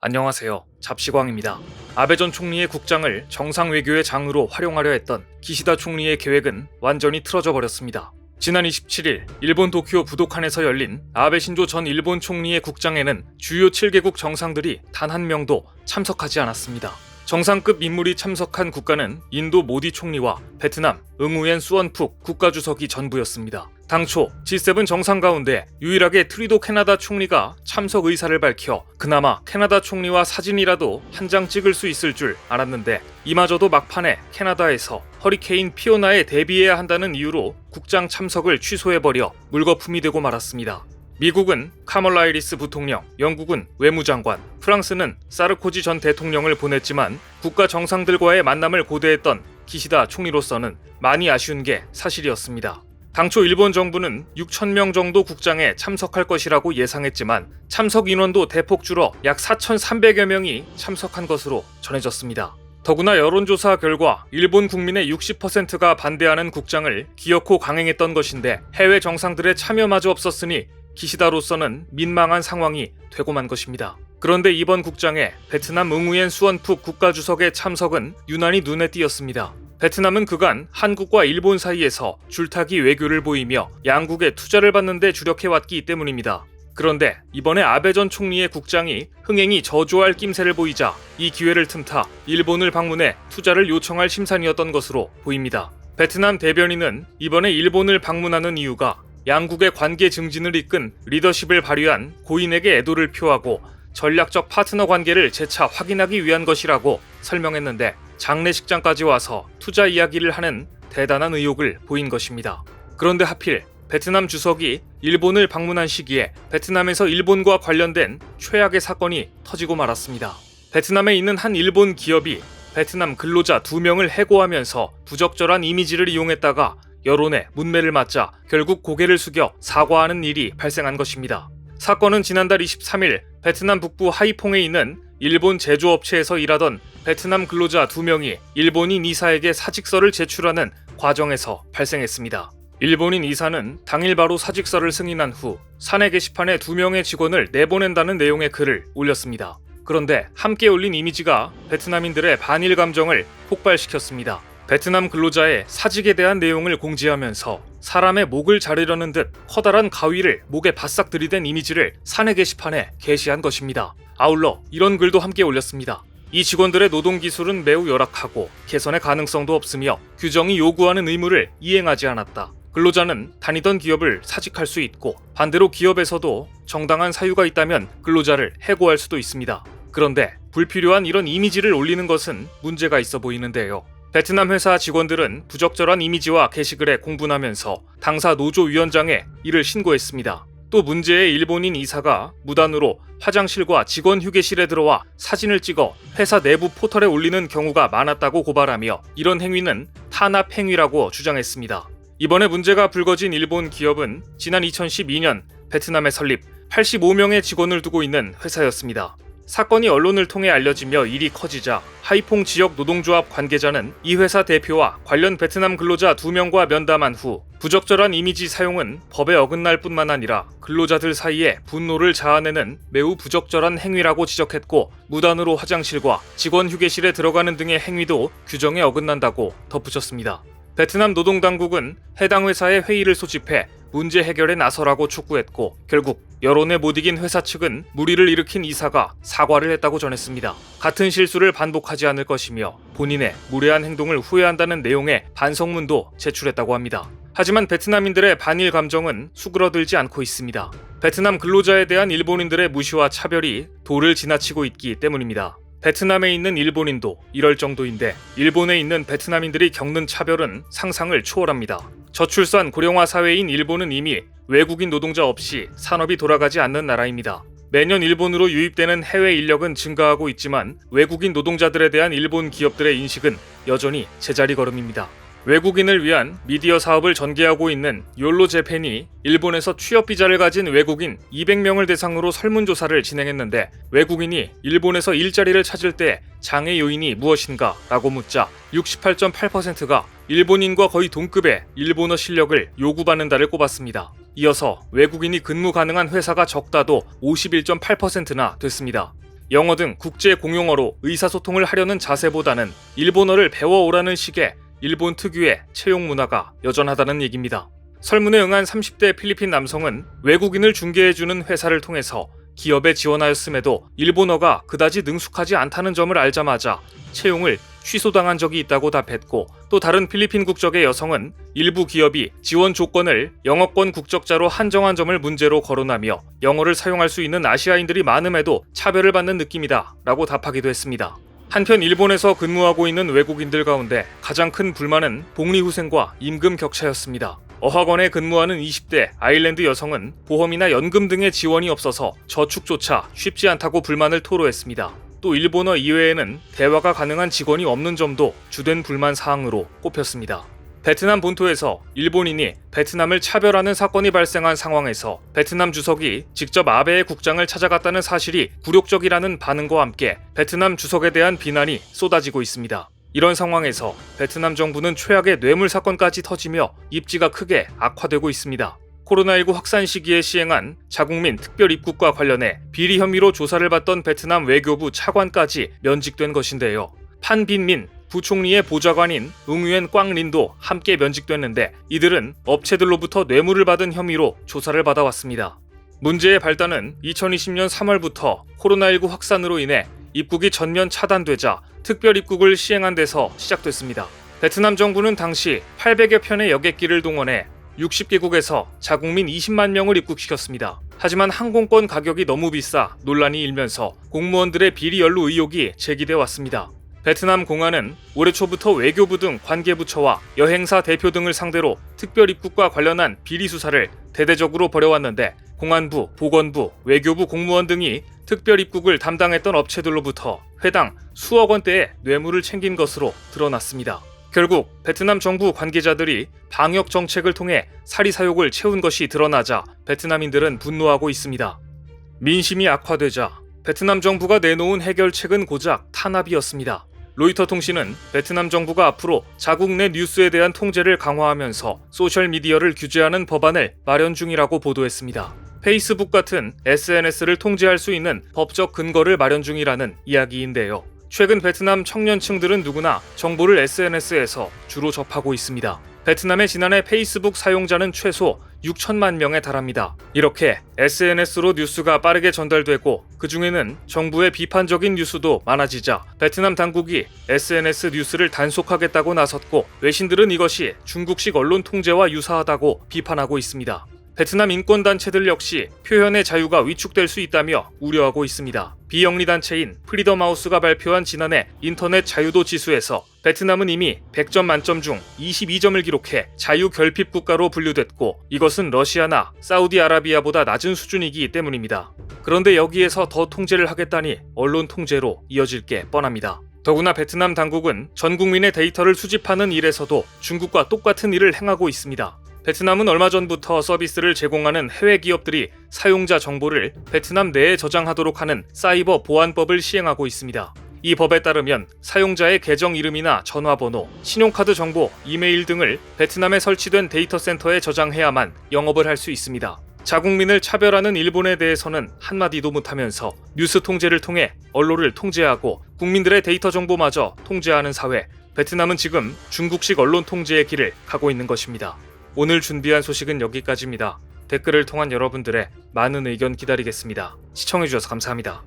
안녕하세요. 잡시광입니다. 아베 전 총리의 국장을 정상 외교의 장으로 활용하려 했던 기시다 총리의 계획은 완전히 틀어져 버렸습니다. 지난 27일 일본 도쿄 부도칸에서 열린 아베 신조 전 일본 총리의 국장에는 주요 7개국 정상들이 단 한 명도 참석하지 않았습니다. 정상급 인물이 참석한 국가는 인도 모디 총리와 베트남 응우엔 수원푹 국가주석이 전부였습니다. 당초 G7 정상 가운데 유일하게 트리도 캐나다 총리가 참석 의사를 밝혀 그나마 캐나다 총리와 사진이라도 한 장 찍을 수 있을 줄 알았는데 이마저도 막판에 캐나다에서 허리케인 피오나에 대비해야 한다는 이유로 국장 참석을 취소해버려 물거품이 되고 말았습니다. 미국은 카멀라 해리스 부통령, 영국은 외무장관, 프랑스는 사르코지 전 대통령을 보냈지만 국가 정상들과의 만남을 고대했던 기시다 총리로서는 많이 아쉬운 게 사실이었습니다. 당초 일본 정부는 6,000명 정도 국장에 참석할 것이라고 예상했지만 참석 인원도 대폭 줄어 약 4,300여 명이 참석한 것으로 전해졌습니다. 더구나 여론조사 결과 일본 국민의 60%가 반대하는 국장을 기어코 강행했던 것인데 해외 정상들의 참여마저 없었으니 기시다로서는 민망한 상황이 되고 만 것입니다. 그런데 이번 국장에 베트남 응우엔 수원푹 국가주석의 참석은 유난히 눈에 띄었습니다. 베트남은 그간 한국과 일본 사이에서 줄타기 외교를 보이며 양국의 투자를 받는 데 주력해왔기 때문입니다. 그런데 이번에 아베 전 총리의 국장이 흥행이 저조할 낌새를 보이자 이 기회를 틈타 일본을 방문해 투자를 요청할 심산이었던 것으로 보입니다. 베트남 대변인은 이번에 일본을 방문하는 이유가 양국의 관계 증진을 이끈 리더십을 발휘한 고인에게 애도를 표하고 전략적 파트너 관계를 재차 확인하기 위한 것이라고 설명했는데 장례식장까지 와서 투자 이야기를 하는 대단한 의욕을 보인 것입니다. 그런데 하필 베트남 주석이 일본을 방문한 시기에 베트남에서 일본과 관련된 최악의 사건이 터지고 말았습니다. 베트남에 있는 한 일본 기업이 베트남 근로자 2명을 해고하면서 부적절한 이미지를 이용했다가 여론에 문매를 맞자 결국 고개를 숙여 사과하는 일이 발생한 것입니다. 사건은 지난달 23일 베트남 북부 하이퐁에 있는 일본 제조업체에서 일하던 베트남 근로자 2명이 일본인 이사에게 사직서를 제출하는 과정에서 발생했습니다. 일본인 이사는 당일 바로 사직서를 승인한 후 사내 게시판에 2명의 직원을 내보낸다는 내용의 글을 올렸습니다. 그런데 함께 올린 이미지가 베트남인들의 반일 감정을 폭발시켰습니다. 베트남 근로자의 사직에 대한 내용을 공지하면서 사람의 목을 자르려는 듯 커다란 가위를 목에 바싹 들이댄 이미지를 사내 게시판에 게시한 것입니다. 아울러 이런 글도 함께 올렸습니다. 이 직원들의 노동 기술은 매우 열악하고 개선의 가능성도 없으며 규정이 요구하는 의무를 이행하지 않았다. 근로자는 다니던 기업을 사직할 수 있고 반대로 기업에서도 정당한 사유가 있다면 근로자를 해고할 수도 있습니다. 그런데 불필요한 이런 이미지를 올리는 것은 문제가 있어 보이는데요. 베트남 회사 직원들은 부적절한 이미지와 게시글에 공분하면서 당사 노조위원장에 이를 신고했습니다. 또 문제의 일본인 이사가 무단으로 화장실과 직원 휴게실에 들어와 사진을 찍어 회사 내부 포털에 올리는 경우가 많았다고 고발하며 이런 행위는 탄압 행위라고 주장했습니다. 이번에 문제가 불거진 일본 기업은 지난 2012년 베트남에 설립 85명의 직원을 두고 있는 회사였습니다. 사건이 언론을 통해 알려지며 일이 커지자 하이퐁 지역 노동조합 관계자는 이 회사 대표와 관련 베트남 근로자 2명과 면담한 후 부적절한 이미지 사용은 법에 어긋날 뿐만 아니라 근로자들 사이에 분노를 자아내는 매우 부적절한 행위라고 지적했고 무단으로 화장실과 직원 휴게실에 들어가는 등의 행위도 규정에 어긋난다고 덧붙였습니다. 베트남 노동당국은 해당 회사의 회의를 소집해 문제 해결에 나서라고 촉구했고 결국 여론에 못 이긴 회사 측은 물의를 일으킨 이사가 사과를 했다고 전했습니다. 같은 실수를 반복하지 않을 것이며 본인의 무례한 행동을 후회한다는 내용의 반성문도 제출했다고 합니다. 하지만 베트남인들의 반일 감정은 수그러들지 않고 있습니다. 베트남 근로자에 대한 일본인들의 무시와 차별이 도를 지나치고 있기 때문입니다. 베트남에 있는 일본인도 이럴 정도인데 일본에 있는 베트남인들이 겪는 차별은 상상을 초월합니다. 저출산 고령화 사회인 일본은 이미 외국인 노동자 없이 산업이 돌아가지 않는 나라입니다. 매년 일본으로 유입되는 해외 인력은 증가하고 있지만 외국인 노동자들에 대한 일본 기업들의 인식은 여전히 제자리 걸음입니다. 외국인을 위한 미디어 사업을 전개하고 있는 욜로 재팬이 일본에서 취업 비자를 가진 외국인 200명을 대상으로 설문조사를 진행했는데 외국인이 일본에서 일자리를 찾을 때 장애 요인이 무엇인가 라고 묻자 68.8%가 일본인과 거의 동급의 일본어 실력을 요구받는다를 꼽았습니다. 이어서 외국인이 근무 가능한 회사가 적다도 51.8%나 됐습니다. 영어 등 국제 공용어로 의사소통을 하려는 자세보다는 일본어를 배워오라는 식의 일본 특유의 채용 문화가 여전하다는 얘기입니다. 설문에 응한 30대 필리핀 남성은 외국인을 중개해주는 회사를 통해서 기업에 지원하였음에도 일본어가 그다지 능숙하지 않다는 점을 알자마자 채용을 취소당한 적이 있다고 답했고, 또 다른 필리핀 국적의 여성은 일부 기업이 지원 조건을 영어권 국적자로 한정한 점을 문제로 거론하며 영어를 사용할 수 있는 아시아인들이 많음에도 차별을 받는 느낌이다 라고 답하기도 했습니다. 한편 일본에서 근무하고 있는 외국인들 가운데 가장 큰 불만은 복리후생과 임금 격차였습니다. 어학원에 근무하는 20대 아일랜드 여성은 보험이나 연금 등의 지원이 없어서 저축조차 쉽지 않다고 불만을 토로했습니다. 또 일본어 이외에는 대화가 가능한 직원이 없는 점도 주된 불만 사항으로 꼽혔습니다. 베트남 본토에서 일본인이 베트남을 차별하는 사건이 발생한 상황에서 베트남 주석이 직접 아베의 국장을 찾아갔다는 사실이 굴욕적이라는 반응과 함께 베트남 주석에 대한 비난이 쏟아지고 있습니다. 이런 상황에서 베트남 정부는 최악의 뇌물 사건까지 터지며 입지가 크게 악화되고 있습니다. 코로나19 확산 시기에 시행한 자국민 특별 입국과 관련해 비리 혐의로 조사를 받던 베트남 외교부 차관까지 면직된 것인데요. 판 빈민 부총리의 보좌관인 응유엔 꽝린도 함께 면직됐는데, 이들은 업체들로부터 뇌물을 받은 혐의로 조사를 받아왔습니다. 문제의 발단은 2020년 3월부터 코로나19 확산으로 인해 입국이 전면 차단되자 특별 입국을 시행한 데서 시작됐습니다. 베트남 정부는 당시 800여 편의 여객기를 동원해 60개국에서 자국민 20만 명을 입국시켰습니다. 하지만 항공권 가격이 너무 비싸 논란이 일면서 공무원들의 비리 연루 의혹이 제기돼 왔습니다. 베트남 공안은 올해 초부터 외교부 등 관계부처와 여행사 대표 등을 상대로 특별 입국과 관련한 비리 수사를 대대적으로 벌여왔는데, 공안부, 보건부, 외교부 공무원 등이 특별 입국을 담당했던 업체들로부터 회당 수억 원대의 뇌물을 챙긴 것으로 드러났습니다. 결국 베트남 정부 관계자들이 방역 정책을 통해 사리사욕을 채운 것이 드러나자 베트남인들은 분노하고 있습니다. 민심이 악화되자 베트남 정부가 내놓은 해결책은 고작 탄압이었습니다. 로이터 통신은 베트남 정부가 앞으로 자국 내 뉴스에 대한 통제를 강화하면서 소셜미디어를 규제하는 법안을 마련 중이라고 보도했습니다. 페이스북 같은 SNS를 통제할 수 있는 법적 근거를 마련 중이라는 이야기인데요. 최근 베트남 청년층들은 누구나 정보를 SNS에서 주로 접하고 있습니다. 베트남의 지난해 페이스북 사용자는 최소 6천만 명에 달합니다. 이렇게 SNS로 뉴스가 빠르게 전달되고 그 중에는 정부의 비판적인 뉴스도 많아지자 베트남 당국이 SNS 뉴스를 단속하겠다고 나섰고, 외신들은 이것이 중국식 언론 통제와 유사하다고 비판하고 있습니다. 베트남 인권단체들 역시 표현의 자유가 위축될 수 있다며 우려하고 있습니다. 비영리단체인 프리덤하우스가 발표한 지난해 인터넷 자유도 지수에서 베트남은 이미 100점 만점 중 22점을 기록해 자유결핍 국가로 분류됐고, 이것은 러시아나 사우디아라비아보다 낮은 수준이기 때문입니다. 그런데 여기에서 더 통제를 하겠다니 언론 통제로 이어질 게 뻔합니다. 더구나 베트남 당국은 전 국민의 데이터를 수집하는 일에서도 중국과 똑같은 일을 행하고 있습니다. 베트남은 얼마 전부터 서비스를 제공하는 해외 기업들이 사용자 정보를 베트남 내에 저장하도록 하는 사이버 보안법을 시행하고 있습니다. 이 법에 따르면 사용자의 계정 이름이나 전화번호, 신용카드 정보, 이메일 등을 베트남에 설치된 데이터 센터에 저장해야만 영업을 할 수 있습니다. 자국민을 차별하는 일본에 대해서는 한마디도 못하면서 뉴스 통제를 통해 언론을 통제하고 국민들의 데이터 정보마저 통제하는 사회, 베트남은 지금 중국식 언론 통제의 길을 가고 있는 것입니다. 오늘 준비한 소식은 여기까지입니다. 댓글을 통한 여러분들의 많은 의견 기다리겠습니다. 시청해주셔서 감사합니다.